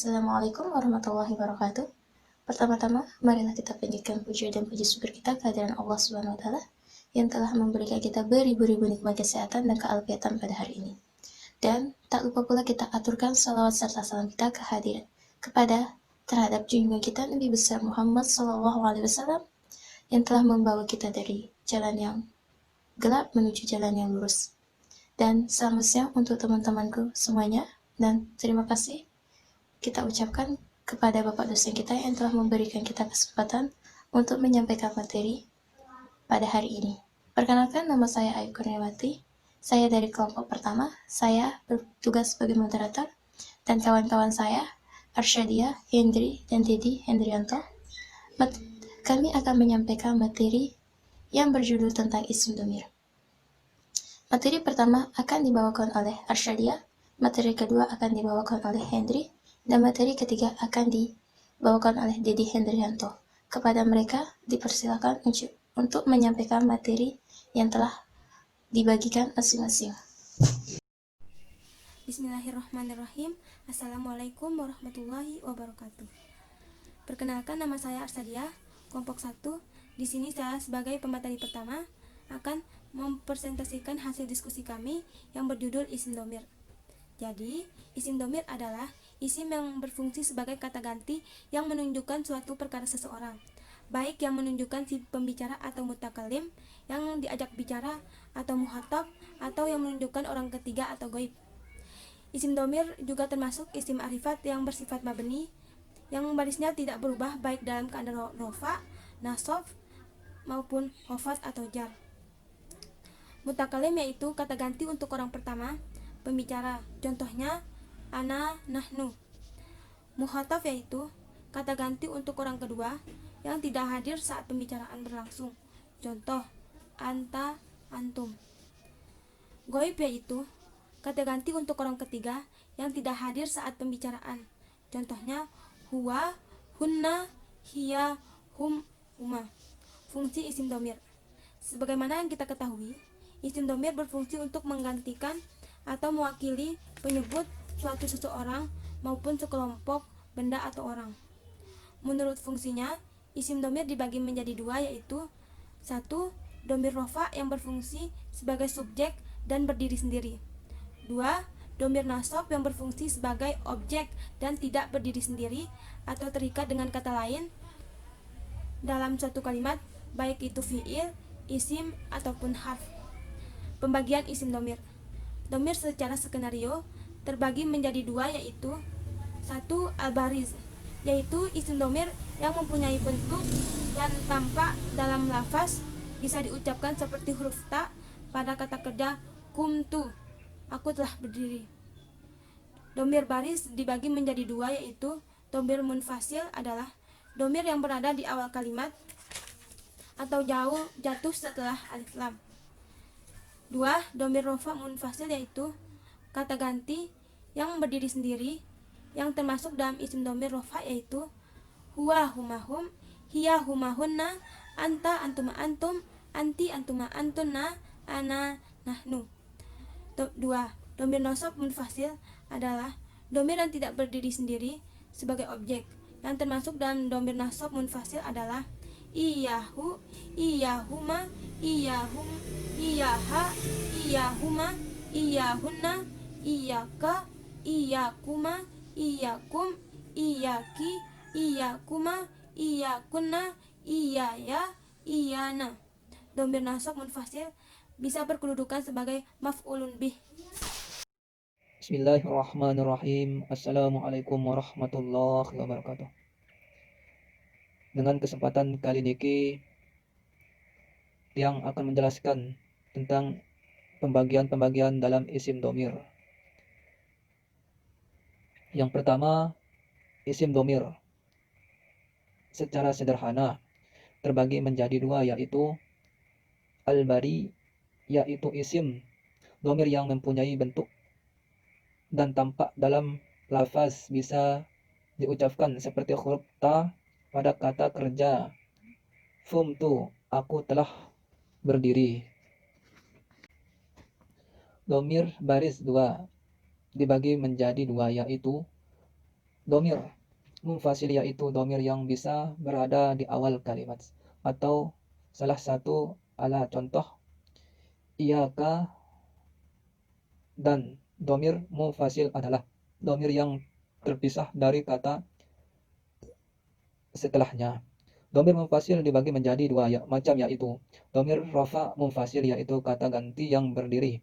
Assalamualaikum warahmatullahi wabarakatuh. Pertama-tama, marilah kita panjatkan puji dan puji syukur kita kehadiran Allah Subhanahu wa taala yang telah memberikan kita beribu-ribu nikmat kesehatan dan keafiatan pada hari ini. Dan tak lupa pula kita aturkan salawat serta salam kita terhadap junjungan kita Nabi besar Muhammad SAW yang telah membawa kita dari jalan yang gelap menuju jalan yang lurus. Dan selamat siang untuk teman-temanku semuanya, dan terima kasih kita ucapkan kepada Bapak dosen kita yang telah memberikan kita kesempatan untuk menyampaikan materi pada hari ini. Perkenalkan, nama saya Ayu Kurniawati. Saya dari kelompok pertama. Saya bertugas sebagai moderator, dan kawan-kawan saya Arsyadia, Hendri, dan Dedi Hendrianto. Kami akan menyampaikan materi yang berjudul tentang isim dhamir. Materi pertama akan dibawakan oleh Arsyadia, materi kedua akan dibawakan oleh Hendri, dan materi ketiga akan dibawakan oleh Dedi Hendrianto. Kepada mereka dipersilakan untuk menyampaikan materi yang telah dibagikan masing-masing. Bismillahirrahmanirrahim. Assalamualaikum warahmatullahi wabarakatuh. Perkenalkan, nama saya Arsadia, kelompok 1. Di sini saya sebagai pemateri pertama akan mempresentasikan hasil diskusi kami yang berjudul isim dhamir. Jadi, isim dhamir adalah isim yang berfungsi sebagai kata ganti yang menunjukkan suatu perkara seseorang, baik yang menunjukkan si pembicara atau mutakalim, yang diajak bicara atau muhatab, atau yang menunjukkan orang ketiga atau ghaib. Isim dhamir juga termasuk isim arifat yang bersifat mabni, yang barisnya tidak berubah baik dalam keadaan rofa, nasab, maupun khafad atau jar. Mutakalim yaitu kata ganti untuk orang pertama, pembicara. Contohnya ana, nahnu. Muhatab yaitu kata ganti untuk orang kedua yang tidak hadir saat pembicaraan berlangsung. Contoh anta, antum. Ghaib yaitu kata ganti untuk orang ketiga yang tidak hadir saat pembicaraan. Contohnya huwa, hunna, hiya, hum, huma. Fungsi isim dhamir. Sebagaimana yang kita ketahui, isim dhamir berfungsi untuk menggantikan atau mewakili penyebut suatu seseorang maupun sekelompok benda atau orang. Menurut fungsinya, isim dhamir dibagi menjadi dua, yaitu 1. Dhamir rofa yang berfungsi sebagai subjek dan berdiri sendiri. 2. Dhamir nasab yang berfungsi sebagai objek dan tidak berdiri sendiri atau terikat dengan kata lain dalam suatu kalimat, baik itu fi'il, isim, ataupun harf. Pembagian isim dhamir. Dhamir secara skenario terbagi menjadi dua, yaitu 1. Al-bariz, yaitu isim dhamir yang mempunyai bentuk dan tampak dalam lafaz, bisa diucapkan seperti huruf ta pada kata kerja kumtu, aku telah berdiri. Dhamir baris dibagi menjadi dua, yaitu dhamir munfasil adalah dhamir yang berada di awal kalimat atau jatuh setelah alif lam. 2. Dhamir rofa munfasil yaitu kata ganti yang berdiri sendiri yang termasuk dalam isim dhamir rofa, yaitu huwa, humahum, hiya, humahunna, anta, antuma, antum, anti, antuma, antunna, ana, nahnu. 2. Dhamir nasab munfasil adalah dhamir yang tidak berdiri sendiri sebagai objek. Yang termasuk dalam dhamir nasab munfasil adalah iyahu, iyahuma, iyahum, iyaha, iyahuma, iyahunna, iyaka, iyakuma, iyakum, iyaki, iyakuma, iyakunna, iyaya, iyana. Dhamir nasab munfasil bisa berkedudukan sebagai maf'ulun bih. Bismillahirrahmanirrahim. Assalamualaikum warahmatullahi wabarakatuh. Dengan kesempatan kali ini yang akan menjelaskan tentang pembagian-pembagian dalam isim dhamir. Yang pertama, isim dhamir secara sederhana terbagi menjadi dua, yaitu al-bari, yaitu isim dhamir yang mempunyai bentuk dan tampak dalam lafaz, bisa diucapkan seperti huruf ta pada kata kerja fumtu, aku telah berdiri. Dhamir baris dua dibagi menjadi dua, yaitu Domir munfasil yaitu domir yang bisa berada di awal kalimat atau salah satu ala contoh iyaka, dan domir munfasil adalah domir yang terpisah dari kata setelahnya. Domir munfasil dibagi menjadi dua macam, yaitu domir rofa munfasil yaitu kata ganti yang berdiri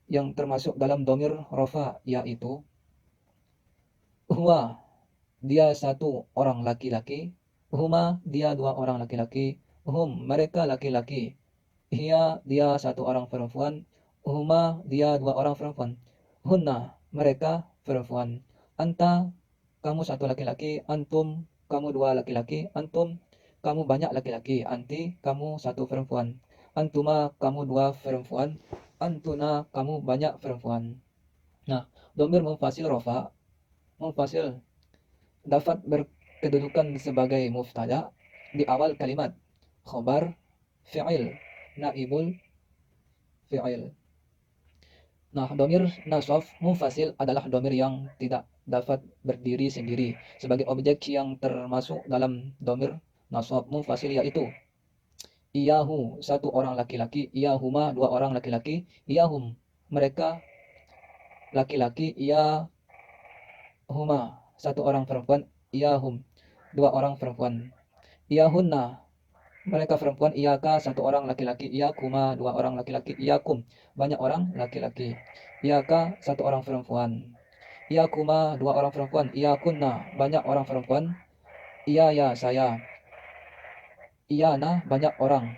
yang termasuk dalam domir rofa, yaitu huwa dia satu orang laki-laki, huma dia dua orang laki-laki, hum mereka laki-laki, hiya dia satu orang perempuan, huma dia dua orang perempuan, hunna mereka perempuan, anta kamu satu laki-laki, antum kamu dua laki-laki, antum kamu banyak laki-laki, anti kamu satu perempuan, antuma kamu dua perempuan, antuna kamu banyak perempuan. Nah, domir munfasil rofa munfasil dapat berkedudukan sebagai mubtada di awal kalimat, khobar, fi'il, naibul fi'il. Nah, domir nasab munfasil adalah domir yang tidak dapat berdiri sendiri sebagai objek yang termasuk dalam domir nasab munfasil, yaitu iyahu satu orang laki-laki, iyahuma dua orang laki-laki, iyahum mereka laki-laki, iyahuma satu orang perempuan, iyahum dua orang perempuan, iyahunna mereka perempuan, iyaka satu orang laki-laki, iyakuma dua orang laki-laki, iyakum banyak orang laki-laki, iyaka satu orang perempuan, iyakuma dua orang perempuan, iyakunna banyak orang perempuan, iya saya, iyana banyak orang.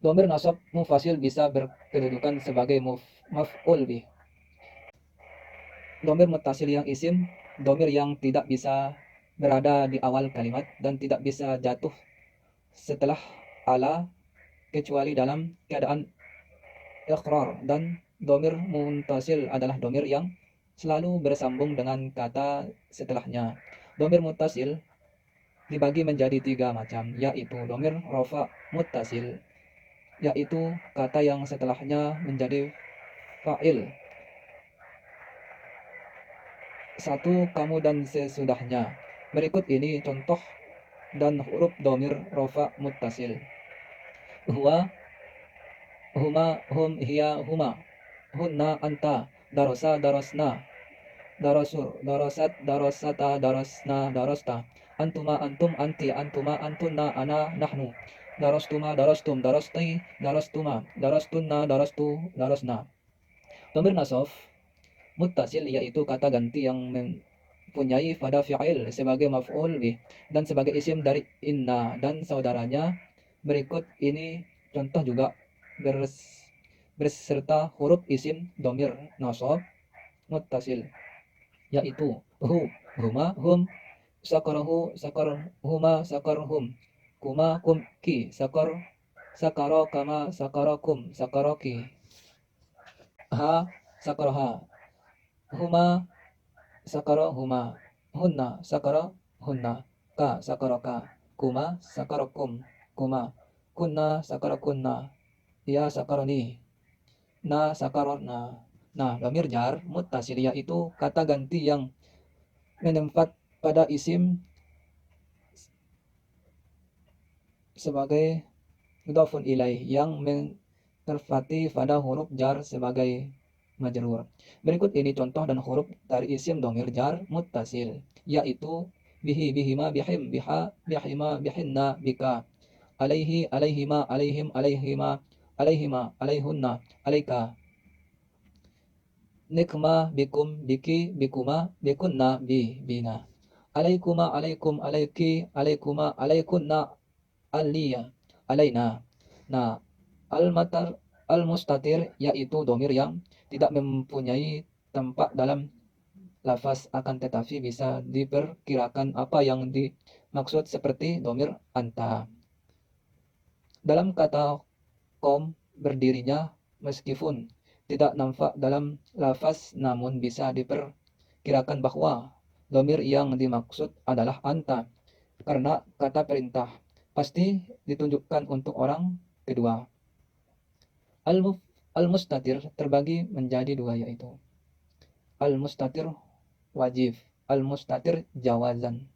Domir nasab munfasil bisa berkedudukan sebagai maf'ul bih. Domir muttasil yang isim, domir yang tidak bisa berada di awal kalimat dan tidak bisa jatuh setelah ala kecuali dalam keadaan iqrar, dan domir muntasil adalah domir yang selalu bersambung dengan kata setelahnya. Domir muttasil dibagi menjadi tiga macam, yaitu domir rofa muttasil, yaitu kata yang setelahnya menjadi fa'il, satu kamu dan sesudahnya. Berikut ini contoh dan huruf domir rofa muttasil. Huwa, huma, hum, hiya, huma, hunna, anta, darosa, darosna, darosur, darosat, darosata, darosna, darosta, antuma, antum, anti, antuma, antunna, ana, nahnu, darostuma, darostum, darosti, darostuma, darostunna, darostu, darosna. Domir nasab muttasil yaitu kata ganti yang mempunyai pada fi'il sebagai maf'ul bih dan sebagai isim dari inna dan saudaranya. Berikut ini contoh juga berserta huruf isim domir nasab muttasil, yaitu hu, huma, hum, sakarahu, sakarhuma, sakarhum, kuma, kum, ki, sakaro, kama, sakarakum, sakaraki, ha, sakaraha, huma, sakara huma, hunna sakara hunna, ka sakara ka, kuma sakara kum, kuma, kunna sakara kunna, ya sakarani, na sakarona. Nah, dhamir jar muttasil yaitu kata ganti yang menempat pada isim sebagai mudhafun ilaih yang menempati pada huruf jar sebagai majrur. Berikut ini contoh dan huruf dari isim domir jar muttasil, yaitu bihi, bihima, bihim, biha, bihima, bihinna, bika, alaihi, alaihima, alaihim, alaihima, alaihima, alaihunna, alaika, nikma, bikum, biki, bikuma, bikunna, bina, alaikuma, alaikum, alaiki, alaikuma, alaikunna, aliya, alaina. Nah, al-mustatir yaitu domir yang tidak mempunyai tempat dalam lafaz akan tetapi bisa diperkirakan apa yang dimaksud, seperti domir anta. Dalam kata kom berdirinya meskipun tidak nampak dalam lafaz, namun bisa diperkirakan bahwa domir yang dimaksud adalah anta karena kata perintah pasti ditunjukkan untuk orang kedua. Al-mustatir terbagi menjadi dua, yaitu al-mustatir wajib, al-mustatir jawazan.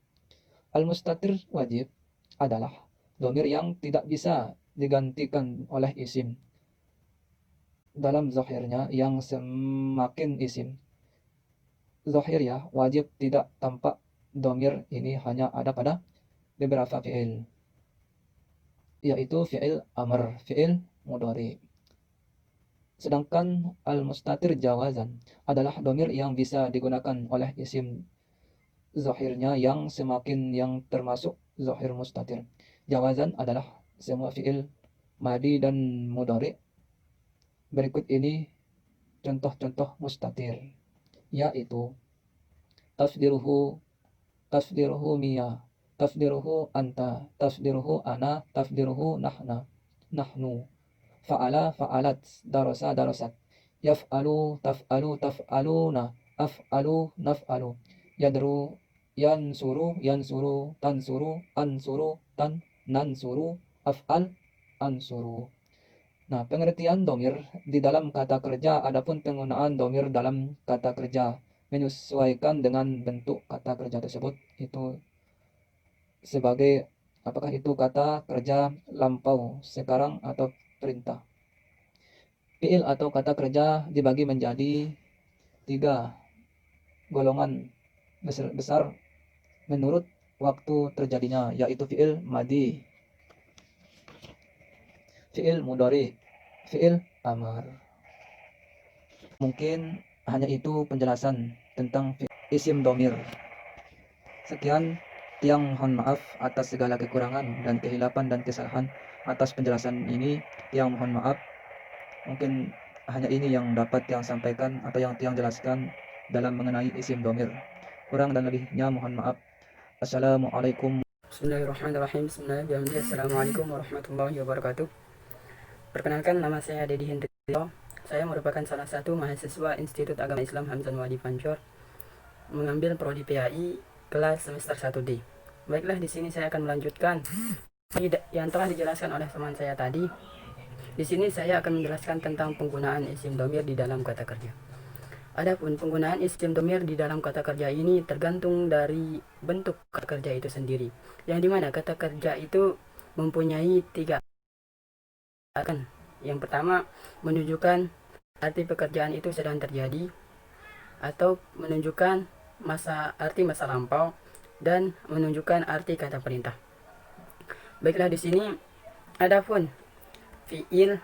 Al-mustatir wajib adalah domir yang tidak bisa digantikan oleh isim dalam zahirnya yang semakin isim. Zahir ya, wajib tidak tampak domir ini hanya ada pada beberapa fi'il, yaitu fi'il amr, fi'il mudhari. Sedangkan al-mustatir jawazan adalah domir yang bisa digunakan oleh isim zahirnya yang semakin yang termasuk zahir mustatir. Jawazan adalah semua fi'il madi dan mudhari. Berikut ini contoh-contoh mustatir, yaitu tafdiruhu, tafdiruhu miya, tafdiruhu anta, tafdiruhu ana, tafdiruhu nahnu, fa'ala fa'alat, darasa darasat, yaf'alu taf'alu taf'aluna, af'alu naf'alu, yadru yansuru yansuru, tansuru ansuru nansuru, af'al ansuru. Nah, pengertian domir di dalam kata kerja, adapun penggunaan domir dalam kata kerja menyesuaikan dengan bentuk kata kerja tersebut, itu sebagai apakah itu kata kerja lampau, sekarang, atau perintah. Fi'il atau kata kerja dibagi menjadi 3 golongan besar menurut waktu terjadinya, yaitu fi'il madi, fi'il mudhari, fi'il amar. Mungkin hanya itu penjelasan tentang isim domir. Sekian, Tiang mohon maaf atas segala kekurangan dan kehilapan dan kesalahan. Atas penjelasan ini, Tiang mohon maaf. Mungkin hanya ini yang dapat Tiang sampaikan atau yang Tiang jelaskan dalam mengenai isim domir. Kurang dan lebihnya mohon maaf. Assalamualaikum. Bismillahirrahmanirrahim. Assalamualaikum warahmatullahi wabarakatuh. Perkenalkan, nama saya Dedi Hendrito. Saya merupakan salah satu mahasiswa Institut Agama Islam Hamzan Wadi Pancor, mengambil prodi PAI kelas semester 1D. Baiklah, di sini saya akan melanjutkan yang telah dijelaskan oleh teman saya tadi. Di sini saya akan menjelaskan tentang penggunaan isim domir di dalam kata kerja. Adapun penggunaan isim domir di dalam kata kerja ini tergantung dari bentuk kata kerja itu sendiri, yang dimana kata kerja itu mempunyai 3 akan. Yang pertama, menunjukkan arti pekerjaan itu sedang terjadi, atau menunjukkan arti masa lampau, dan menunjukkan arti kata perintah. Baiklah, di sini adapun fiil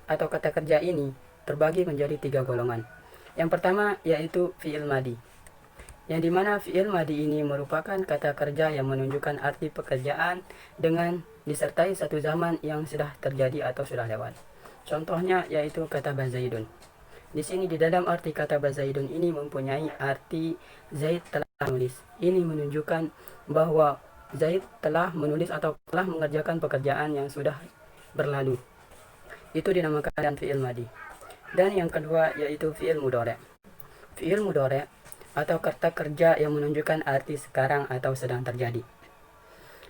atau kata kerja ini terbagi menjadi 3 golongan. Yang pertama yaitu fiil madi, yang dimana fiil madi ini merupakan kata kerja yang menunjukkan arti pekerjaan dengan disertai satu zaman yang sudah terjadi atau sudah lewat. Contohnya yaitu kata bazaidun. Di sini di dalam arti kata bazaidun ini mempunyai arti Zaid telah menulis. Ini menunjukkan bahwa Zaid telah menulis atau telah mengerjakan pekerjaan yang sudah berlalu. Itu dinamakan fiil madi. Dan yang kedua yaitu fiil mudhari. Fiil mudhari atau kata kerja yang menunjukkan arti sekarang atau sedang terjadi.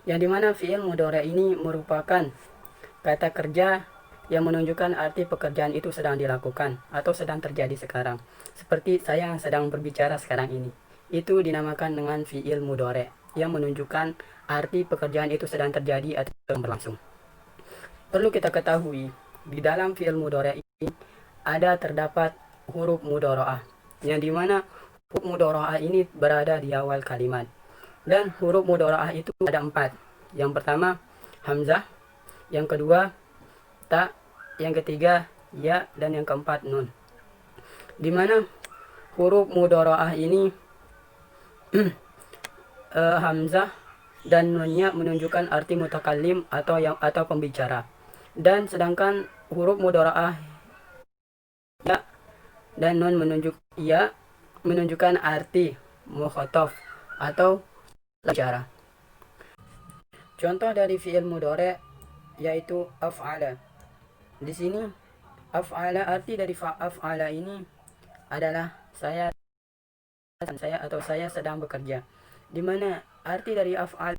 Yang dimana fiil mudhari ini merupakan kata kerja yang menunjukkan arti pekerjaan itu sedang dilakukan atau sedang terjadi sekarang. Seperti saya yang sedang berbicara sekarang ini. Itu dinamakan dengan fiil mudhari yang menunjukkan arti pekerjaan itu sedang terjadi atau sedang berlangsung. Perlu kita ketahui, di dalam fiil mudhari ini terdapat huruf mudhara'ah, yang dimana huruf mudhara'ah ini berada di awal kalimat. Dan huruf mudhara'ah itu ada 4. Yang pertama hamzah, yang kedua ta, yang ketiga ya, dan yang keempat nun. Dimana huruf mudhara'ah ini hamzah dan nunnya menunjukkan arti mutakallim atau pembicara. Dan sedangkan huruf mudhara'ah ya dan nun menunjukkan arti mukhatab atau bicara. Contoh dari fi'il mudhari yaitu af'ala. Di sini af'ala, arti dari af'ala ini adalah saya sedang bekerja. Di mana arti dari af'ala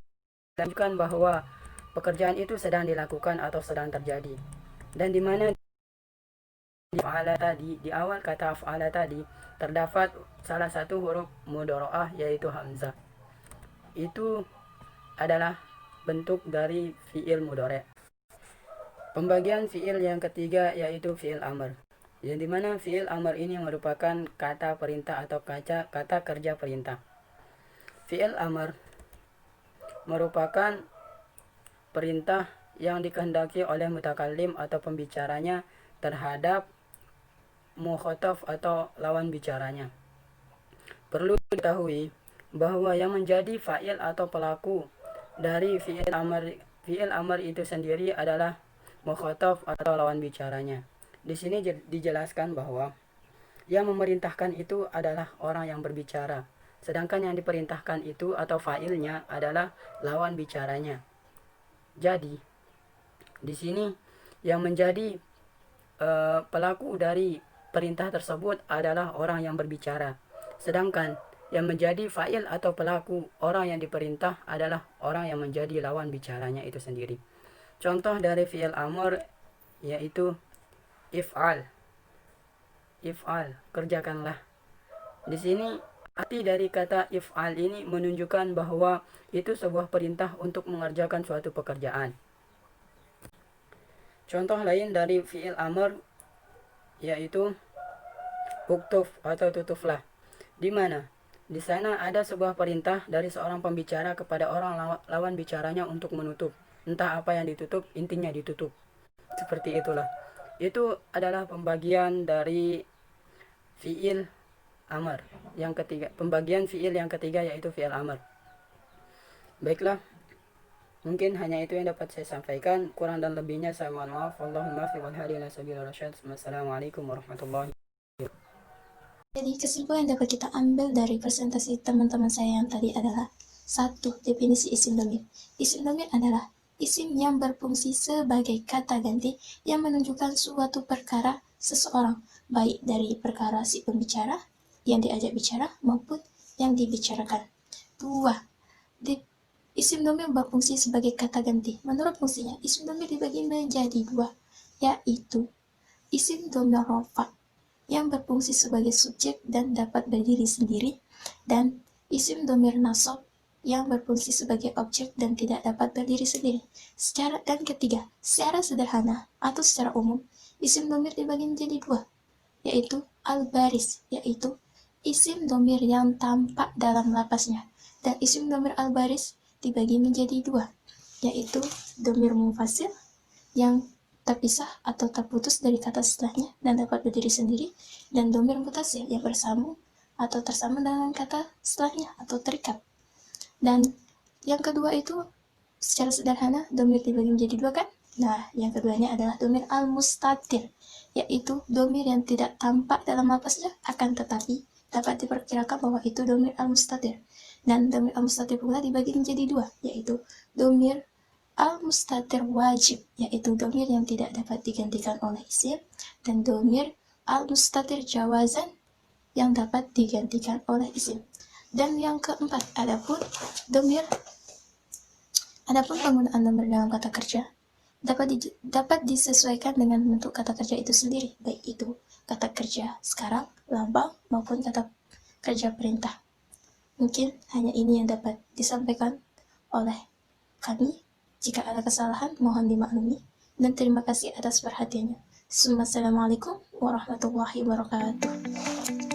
menunjukkan bahwa pekerjaan itu sedang dilakukan atau sedang terjadi. Dan di mana Fa'ala tadi, di awal kata fa'ala tadi terdapat salah satu huruf mudharaah yaitu hamzah. Itu adalah bentuk dari fi'il mudhari'. Pembagian fi'il yang ketiga yaitu fi'il amr. Yang dimana fi'il amr ini merupakan kata perintah atau kata kerja perintah. Fi'il amr merupakan perintah yang dikehendaki oleh mutakallim atau pembicaranya terhadap mukhatab atau lawan bicaranya. Perlu diketahui bahwa yang menjadi fa'il atau pelaku dari fi'il amr itu sendiri adalah mukhatab atau lawan bicaranya. Di sini dijelaskan bahwa yang memerintahkan itu adalah orang yang berbicara, sedangkan yang diperintahkan itu atau fa'ilnya adalah lawan bicaranya. Jadi, di sini yang menjadi pelaku dari perintah tersebut adalah orang yang berbicara, sedangkan yang menjadi fa'il atau pelaku orang yang diperintah adalah orang yang menjadi lawan bicaranya itu sendiri. Contoh dari fi'il amr yaitu if'al, kerjakanlah. Di sini arti dari kata if'al ini menunjukkan bahwa itu sebuah perintah untuk mengerjakan suatu pekerjaan. Contoh lain dari fi'il amr yaitu uktuf atau tutuflah. Di mana di sana ada sebuah perintah dari seorang pembicara kepada orang lawan bicaranya untuk menutup. Entah apa yang ditutup, intinya ditutup. Seperti itulah. Itu adalah pembagian dari fi'il amr yang ketiga. Pembagian fi'il yang ketiga yaitu fi'il amr. Baiklah, mungkin hanya itu yang dapat saya sampaikan. Kurang dan lebihnya saya mohon maaf. Wallahul muwaffiq wal hadi ila sabilir rasyad. Wassalamualaikum warahmatullahi wabarakatuh. Jadi kesimpulan yang dapat kita ambil dari presentasi teman-teman saya yang tadi adalah: 1. Definisi isim dhamir. Isim dhamir adalah isim yang berfungsi sebagai kata ganti yang menunjukkan suatu perkara seseorang, baik dari perkara si pembicara yang diajak bicara maupun yang dibicarakan. 2. Isim dhamir berfungsi sebagai kata ganti. Menurut fungsinya, isim dhamir dibagi menjadi 2, yaitu isim dhamir rafa yang berfungsi sebagai subjek dan dapat berdiri sendiri, dan isim dhamir nasab yang berfungsi sebagai objek dan tidak dapat berdiri sendiri. Ketiga, secara sederhana atau secara umum, isim dhamir dibagi menjadi 2, yaitu al-baris, yaitu isim dhamir yang tampak dalam lapasnya, dan isim dhamir al-baris dibagi menjadi 2, yaitu dhamir munfasil yang terpisah atau terputus dari kata setelahnya dan dapat berdiri sendiri, dan dhamir mutasil yang bersambung atau tersambung dengan kata setelahnya atau terikat. Dan yang kedua itu secara sederhana dhamir dibagi menjadi 2 kan? Nah, yang keduanya adalah dhamir al-mustatir, yaitu dhamir yang tidak tampak dalam lapasnya akan tetapi dapat diperkirakan bahwa itu dhamir al-mustatir. Dan dhamir al-mustatir pula dibagi menjadi 2, yaitu dhamir al-mustatir wajib, yaitu dhamir yang tidak dapat digantikan oleh isim, dan dhamir al-mustatir jawazan yang dapat digantikan oleh isim. Dan yang keempat, adapun penggunaan dhamir dalam kata kerja dapat disesuaikan dengan bentuk kata kerja itu sendiri, baik itu kata kerja sekarang, lambang, maupun kata kerja perintah. Mungkin hanya ini yang dapat disampaikan oleh kami. Jika ada kesalahan, mohon dimaklumi, dan terima kasih atas perhatiannya. Assalamualaikum warahmatullahi wabarakatuh.